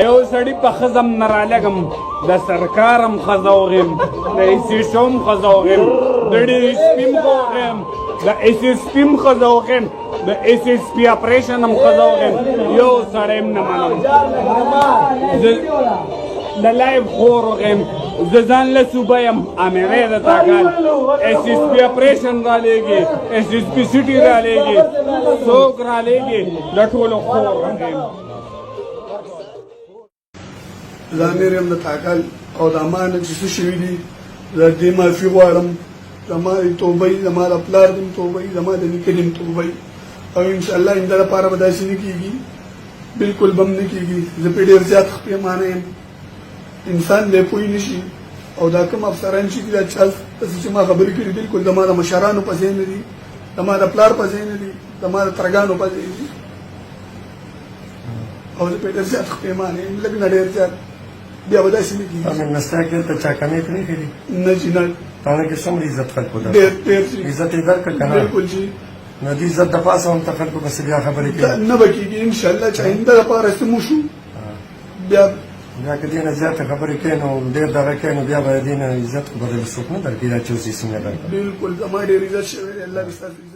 یو سړي په ښځه م نه رالګم د سرکار م ښځه وغیم د ایسیشو م ښځه وغیم د ډي ایس پي م وغیم د ایس ایس پي م ښځه وغیم د ایس ایس پي اپریشن م ښځه وغیم یو سړی م نه منم د لایف خور وغیم زه ځان له صوبه یم امیرې د تاکال ایس ایس پي اپریشن رالیږي ایس ایس پي سټي رالیږي څوک رالیږي د ټولو خور وغیم زه امیر یم د تاکال او د امان چې څه شوي دي زه دې معافي غواړم زما توبه وي زما د پلار دې توبه وي زما د نیکه دې توبه وي او انشاءالله آینده لپاره به داسې نه کېږي بلکل به م نه کېږي زه پرې ډېر زیات پښېمانه یم انسان دی پوه نه شي او دا کوم افسران چې دي دا چا داسې چې ما خبرې کړي بلکل زما د مشرانو په ځای نه دي زما د پلار په ځای نه دي زما د ترګانو په ځای دي او زه پرې ډېر زیات پښېمانه یم لږ نه ډېر زیات بیا به داسې نه کېږي مېلمستیا کې ته چا کمې کړې کړي نه جي نه تاڼه کې څومره عزت خلکو ده ډېر ډېر جي عزت یې درکړه که نه بلکل جي نو دې عزت د پاسه هم ته خلکو پسې بیا خبرې کوي نه به کېږي انشاءالله چې آینده لپاره څه مو شو بیا بیا که دې نه زیاته خبرې کوي نو ډېر دغه کوي نو بیا به دې نه عزت خو به دله څوک نه درکوي دا چې اوس یې څنګه درکړه بلکل زما ډېر عزت شوی دی الله دې ستاسو